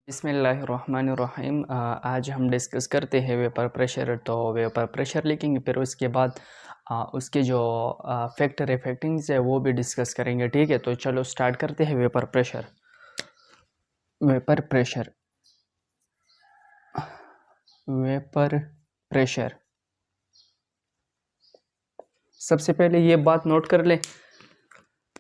बिस्मिल्लाहिर्रहमानिर्रहीम। आज हम डिस्कस करते हैं वेपर प्रेशर। तो वेपर प्रेशर लिखेंगे, फिर उसके बाद उसके जो फैक्टर इफेक्टिंग्स है वो भी डिस्कस करेंगे। ठीक है, तो चलो स्टार्ट करते हैं। Vapour pressure vapour pressure vapour pressure सबसे पहले ये बात नोट कर ले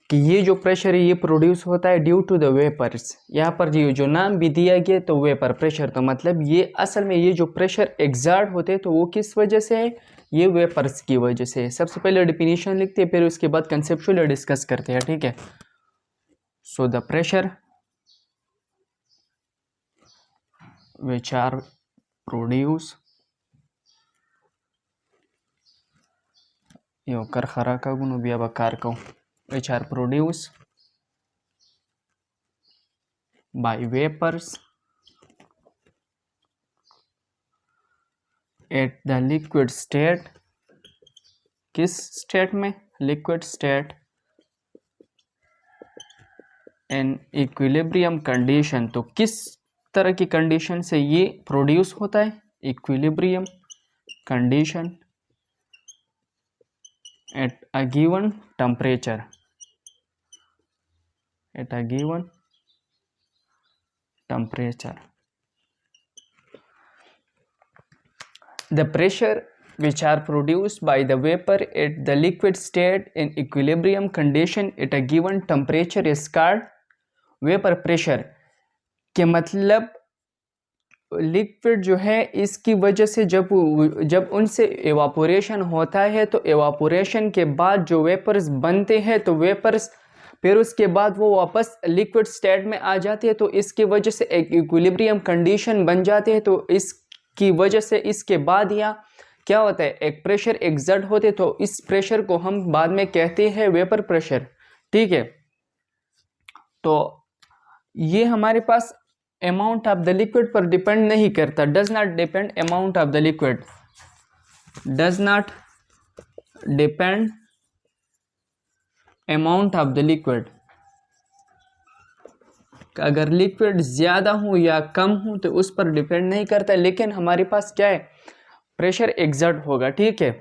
कि ये जो प्रेशर है ये प्रोड्यूस होता है ड्यू टू द वेपर्स। यहाँ पर ये जो नाम भी दिया गया तो वेपर प्रेशर, तो मतलब ये असल में ये जो प्रेशर एग्जर्ट होते हैं तो वो किस वजह से है? ये वेपर्स की वजह से। सबसे पहले डिफिनीशन लिखते हैं, फिर उसके बाद कंसेप्चुअली डिस्कस करते हैं। ठीक है, so the pressure which are produce यो कर खरा का गुनो भी अब कार को which are produced by vapors at the liquid state। किस स्टेट में? Liquid state in equilibrium condition. तो किस तरह की कंडीशन से ये प्रोड्यूस होता है? Equilibrium condition at a given temperature. At a given temperature the pressure which are produced by the vapor at the liquid state in equilibrium condition at a given temperature is called vapor pressure। के मतलब liquid जो है इसकी वजह से जब उनसे evaporation होता है तो एवापोरेशन के बाद जो वेपर्स बनते हैं तो वेपर्स फिर उसके बाद वो वापस लिक्विड स्टेट में आ जाते हैं, तो इसकी वजह से एक इक्विलिब्रियम कंडीशन बन जाते हैं। तो इसकी वजह से इसके बाद यहाँ क्या होता है? एक प्रेशर एग्जर्ट होते, तो इस प्रेशर को हम बाद में कहते हैं वेपर प्रेशर। ठीक है, तो ये हमारे पास अमाउंट ऑफ द लिक्विड पर डिपेंड नहीं करता। Does not depend amount of the liquid, does not depend amount of the liquid. अगर लिक्विड ज्यादा हो या कम हो तो उस पर डिपेंड नहीं करता, लेकिन हमारे पास क्या है? प्रेशर एग्जर्ट होगा। ठीक है,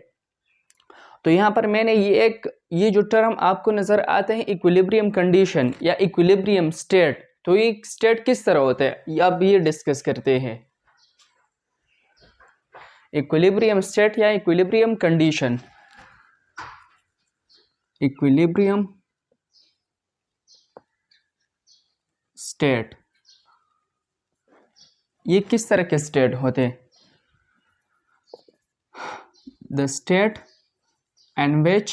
तो यहाँ पर मैंने ये जो टर्म आपको नजर आते हैं इक्विलिब्रियम कंडीशन या इक्विलिब्रियम स्टेट, तो ये स्टेट किस तरह होता है अब ये डिस्कस करते हैं। इक्विलिब्रियम स्टेट या इक्विलिब्रियम कंडीशन। इक्विलिब्रियम स्टेट ये किस तरह के स्टेट होते हैं? The state in which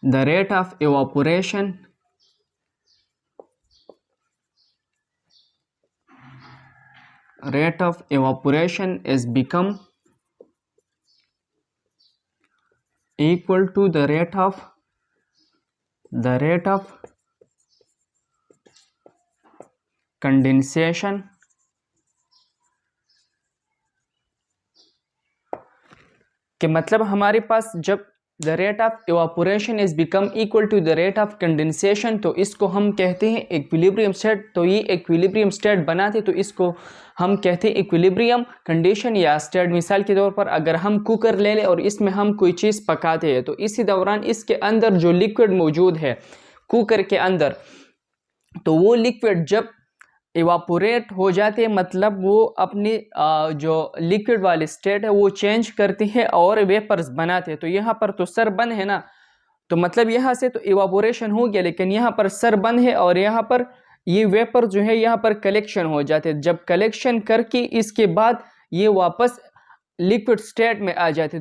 the rate of evaporation is become equal to the rate of condensation के मतलब हमारे पास जब the rate of evaporation is become equal to the rate of condensation, तो इसको हम कहते हैं इक्विलिब्रियम स्टेट। तो ये इक्विलिब्रियम स्टेट बनाते तो इसको हम कहते हैं इक्विलिब्रियम कंडीशन या स्टेट। मिसाल के तौर पर अगर हम कुकर ले लें और इसमें हम कोई चीज़ पकाते हैं, तो इसी दौरान इसके अंदर जो लिक्विड मौजूद है कुकर के अंदर, तो वो लिक्विड जब इवापोरेट हो जाते हैं मतलब वो अपनी जो लिक्विड वाली स्टेट है वो चेंज करती है और वेपर्स बनाते हैं। तो यहाँ पर तो सर बंद है ना, तो मतलब यहाँ से तो इवापोरेशन हो गया, लेकिन यहाँ पर सर बंद है और यहाँ पर ये वेपर जो है यहाँ पर कलेक्शन हो जाते हैं। जब कलेक्शन करके इसके बाद ये वापस लिक्विड स्टेट में आ जाते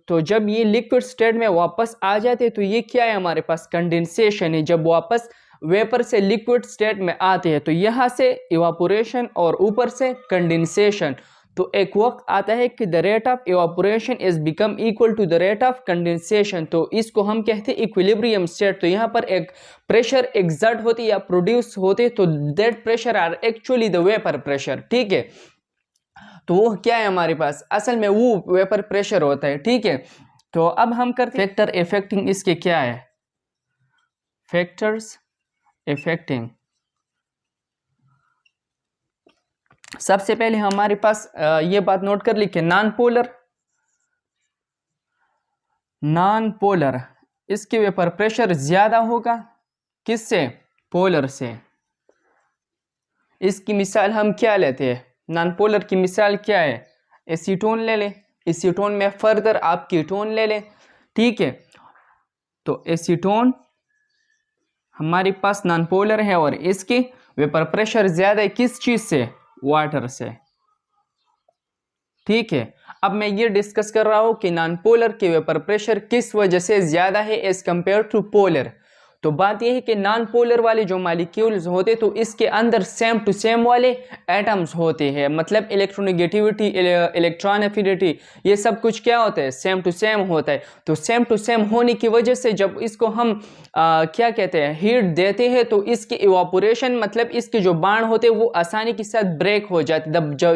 तो जब ये लिक्विड स्टेट में वापस आ जाते तो ये क्या है? हमारे पास कंडेंसेशन है। जब वापस वेपर से लिक्विड स्टेट में आते हैं तो यहाँ से इवापोरेशन और ऊपर से कंडेंसेशन। तो एक वक्त आता है कि the rate of evaporation is become equal to the rate of condensation, तो इसको हम कहते हैं इक्विलिब्रियम स्टेट। तो यहाँ पर एक प्रेशर एग्जर्ट होते या प्रोड्यूस होते, तो that pressure are actually the vapour pressure. ठीक है, तो वो क्या है हमारे पास? असल में वो वेपर प्रेशर होता है। ठीक है, तो अब हम करते हैं फैक्टर इफेक्टिंग इसके क्या है? फैक्टर्स affecting सबसे पहले हमारे पास ये बात नोट कर ली कि नॉन पोलर इसके वेपर प्रेशर ज्यादा होगा किससे? पोलर से। इसकी मिसाल हम क्या लेते हैं? नॉन पोलर की मिसाल क्या है? एसीटोन ले लें, एसीटोन में फर्दर आप कीटोन ले लें, ठीक है। तो एसीटोन हमारे पास नॉन पोलर है और इसकी वेपर प्रेशर ज्यादा है किस चीज से? वाटर से, ठीक है। अब मैं ये डिस्कस कर रहा हूं कि नॉन पोलर के वेपर प्रेशर किस वजह से ज्यादा है एज कंपेयर टू पोलर। तो बात यह है कि नॉन पोलर वाले जो मॉलिक्यूल्स होते तो इसके अंदर सेम टू सेम वाले एटम्स होते हैं, मतलब इलेक्ट्रोनेगेटिविटी, इलेक्ट्रॉन एफिनिटी, ये सब कुछ क्या होता है? सेम टू सेम होता है। तो सेम टू सेम होने की वजह से जब इसको हम क्या कहते हैं, हीट देते हैं, तो इसकी इवापोरेशन मतलब इसके जो बाण होते हैं वो आसानी के साथ ब्रेक हो जाते।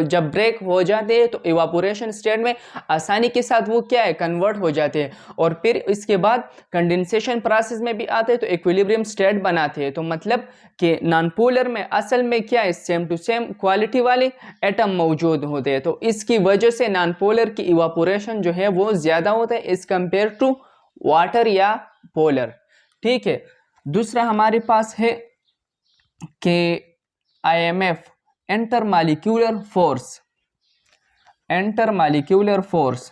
जब ब्रेक हो जाते हैं तो इवापोरेशन स्टेट में आसानी के साथ वो क्या है? कन्वर्ट हो जाते हैं, और फिर इसके बाद कंडेंसेशन प्रोसेस में भी आते हैं तो इक्विलिब्रियम स्टेट बनाते हैं। तो मतलब कि नॉन पोलर में असल में क्या है? सेम टू सेम क्वालिटी वाले एटम मौजूद होते हैं। तो इसकी वजह से नॉन पोलर की इवापोरेशन जो है वो ज्यादा होता है एज कंपेयर टू वाटर या पोलर, ठीक है। दूसरा हमारे पास है कि IMF, intermolecular force. Intermolecular force,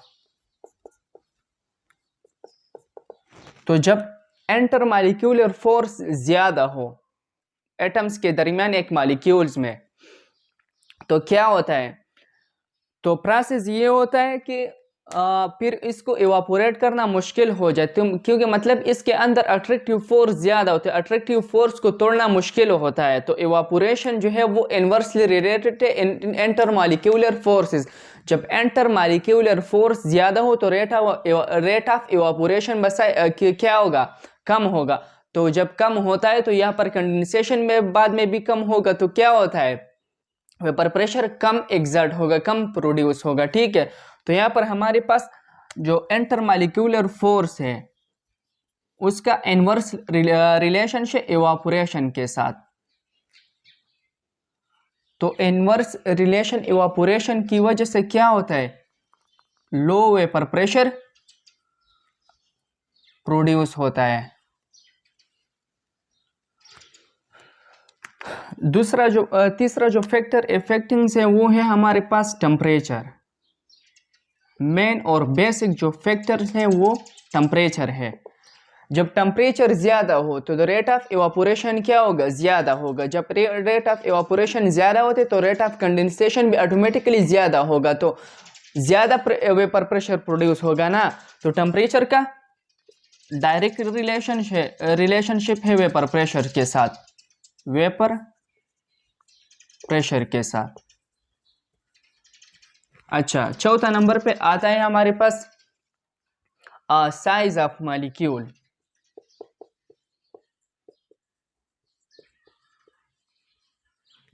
तो जब इंटरमॉलिक्यूलर फोर्स ज्यादा हो एटम्स के दरमियान एक मॉलिक्यूल्स में, तो क्या होता है? तो प्रोसेस ये होता है कि फिर इसको इवापोरेट करना मुश्किल हो जाए, क्योंकि मतलब इसके अंदर अट्रैक्टिव फोर्स ज्यादा होते हैं, अट्रैक्टिव फोर्स को तोड़ना मुश्किल होता है। तो इवापोरेशन जो है वो इन्वर्सली रिलेटेड है इंटरमॉलिक्यूलर फोर्सेस। जब इंटरमॉलिक्यूलर फोर्स ज्यादा हो तो रेट ऑफ इवापोरेशन क्या होगा? कम होगा। तो जब कम होता है तो यहाँ पर कंडेंसेशन में बाद में भी कम होगा, तो क्या होता है? वेपर प्रेशर कम एग्जर्ट होगा, कम प्रोड्यूस होगा, ठीक है। तो यहाँ पर हमारे पास जो इंटरमॉलिक्यूलर फोर्स है उसका इनवर्स रिलेशनशिप इवापोरेशन के साथ। तो इनवर्स रिलेशन इवापोरेशन की वजह से क्या होता है? लो वेपर प्रेशर प्रोड्यूस होता है। तीसरा जो फैक्टर इफेक्टिंग है वो है हमारे पास टेम्परेचर। मेन और बेसिक जो फैक्टर्स हैं वो टेम्परेचर है। जब टेम्परेचर ज्यादा हो तो रेट ऑफ इवापोरेशन क्या होगा? ज्यादा होगा। जब रेट ऑफ इवापोरेशन ज्यादा होते तो रेट ऑफ कंडेंसेशन भी ऑटोमेटिकली ज्यादा होगा, तो ज्यादा वेपर प्रेशर प्रोड्यूस होगा ना। तो टेम्परेचर का डायरेक्ट रिलेशनशिप है वेपर प्रेशर के साथ, वेपर प्रेशर के साथ। अच्छा, चौथा नंबर पे आता है हमारे पास साइज ऑफ मॉलिक्यूल।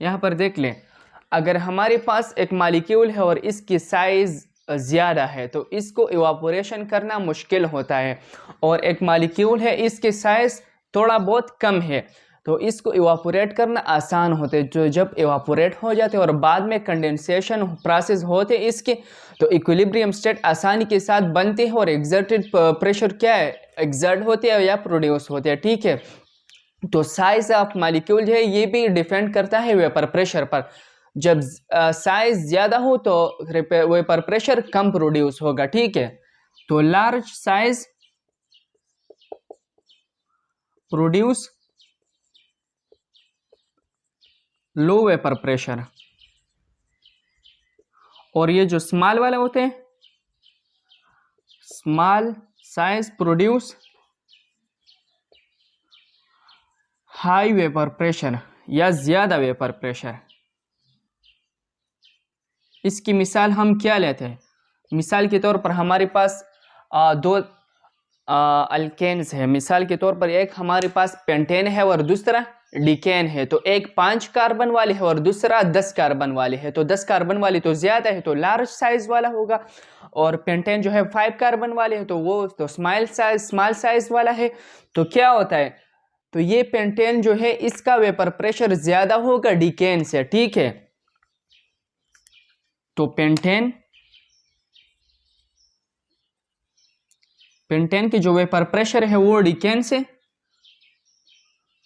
यहां पर देख लें, अगर हमारे पास एक मॉलिक्यूल है और इसकी साइज ज्यादा है तो इसको इवापोरेशन करना मुश्किल होता है, और एक मॉलिक्यूल है इसके साइज थोड़ा बहुत कम है तो इसको इवापोरेट करना आसान होते हैं। जो जब इवापोरेट हो जाते और बाद में कंडेंसेशन प्रोसेस होते इसके, तो इक्विलिब्रियम स्टेट आसानी के साथ बनते हैं और एग्जर्टेड प्रेशर क्या है? एग्जर्ट होते हैं या प्रोड्यूस होते हैं, ठीक है। तो साइज ऑफ मॉलिक्यूल है ये भी डिपेंड करता है वेपर प्रेशर पर। जब साइज ज्यादा हो तो वेपर प्रेशर कम प्रोड्यूस होगा, ठीक है। तो large size produce low vapour pressure, और ये जो स्मॉल वाले होते हैं small size produce high vapour pressure या ज्यादा वेपर प्रेशर। इसकी मिसाल हम क्या लेते हैं? मिसाल के तौर पर हमारे पास दो अल्केन्स है। मिसाल के तौर पर एक हमारे पास पेंटेन है और दूसरा डिकेन है। तो एक 5 कार्बन वाले है और दूसरा 10 कार्बन वाले है। तो 10 कार्बन वाले तो ज्यादा है तो लार्ज साइज वाला होगा, और पेंटेन जो है 5 कार्बन वाले है तो वो तो स्मॉल साइज वाला है। तो क्या होता है? तो ये पेंटेन जो है इसका वेपर प्रेशर ज्यादा होगा डिकेन से, ठीक है। तो पेंटेन की जो वेपर प्रेशर है वो डिकेन से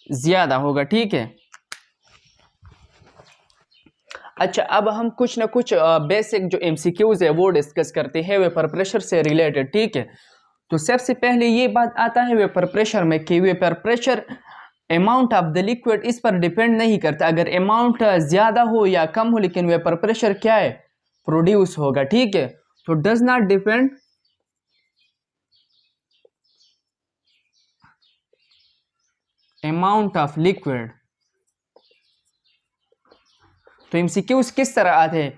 ज्यादा होगा। ठीक है। अच्छा, अब हम कुछ ना कुछ बेसिक जो एमसीक्यूज है वो डिस्कस करते हैं वेपर प्रेशर से रिलेटेड। ठीक है। तो सबसे पहले ये बात आता है वेपर प्रेशर में कि vapour pressure amount of the liquid इस पर डिपेंड नहीं करता। अगर अमाउंट ज्यादा हो या कम हो, लेकिन वेपर प्रेशर क्या है, प्रोड्यूस होगा। ठीक है। तो does not depend amount of liquid. तो एमसीक्यूज किस तरह आते हैं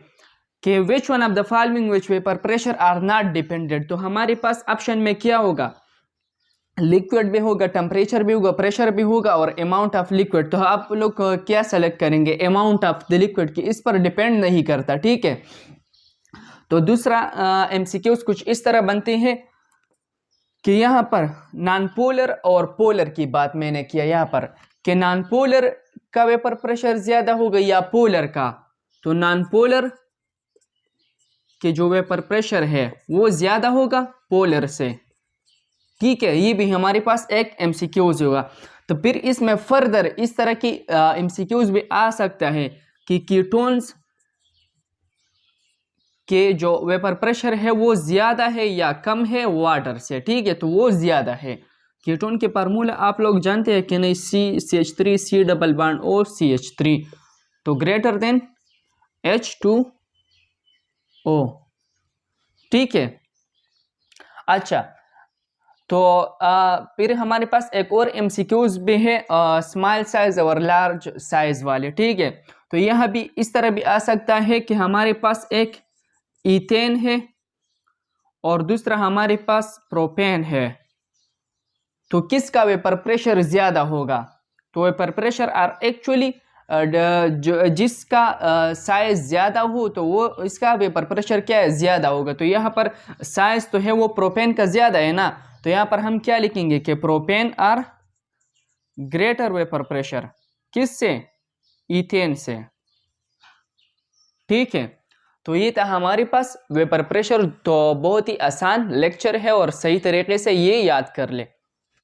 कि which one of the following which vapour pressure are not dependent. तो हमारे पास ऑप्शन में क्या होगा, लिक्विड भी होगा, टेम्परेचर भी होगा, प्रेशर भी होगा और अमाउंट ऑफ लिक्विड। तो आप लोग क्या सेलेक्ट करेंगे, अमाउंट ऑफ द लिक्विड की, इस पर डिपेंड नहीं करता। ठीक है। तो दूसरा एमसीक्यूज कुछ इस तरह बनते हैं कि यहाँ पर नॉन पोलर और पोलर की बात मैंने किया यहाँ पर कि नॉन पोलर का वेपर प्रेशर ज्यादा होगा या पोलर का। तो नॉन पोलर के जो वेपर प्रेशर है वो ज्यादा होगा पोलर से। ठीक है। ये भी हमारे पास एक एमसीक्यूज होगा। तो फिर इसमें फर्दर इस तरह की एमसीक्यूज भी आ सकता है कि कीटोन्स के जो वेपर प्रेशर है वो ज्यादा है या कम है वाटर से। ठीक है। तो वो ज्यादा है। कीटोन के फार्मूला आप लोग जानते हैं कि नहीं, CH3 C double bond O CH3, तो ग्रेटर देन H2O। ठीक है। अच्छा, तो फिर हमारे पास एक और एमसीक्यूज भी है स्मॉल साइज और लार्ज साइज वाले। ठीक है। तो यह भी इस तरह भी आ सकता है कि हमारे पास एक ईथेन है और दूसरा हमारे पास प्रोपेन है। तो किसका वेपर प्रेशर ज्यादा होगा, तो वेपर प्रेशर आर एक्चुअली जिसका साइज ज्यादा हो तो वो इसका वेपर प्रेशर क्या है, ज्यादा होगा। तो यहाँ पर साइज तो है वो प्रोपेन का ज्यादा है ना, तो यहाँ पर हम क्या लिखेंगे कि propane are greater vapour pressure किससे, ईथेन से। ठीक है। तो ये था हमारे पास वेपर प्रेशर। तो बहुत ही आसान लेक्चर है और सही तरीके से ये याद कर ले।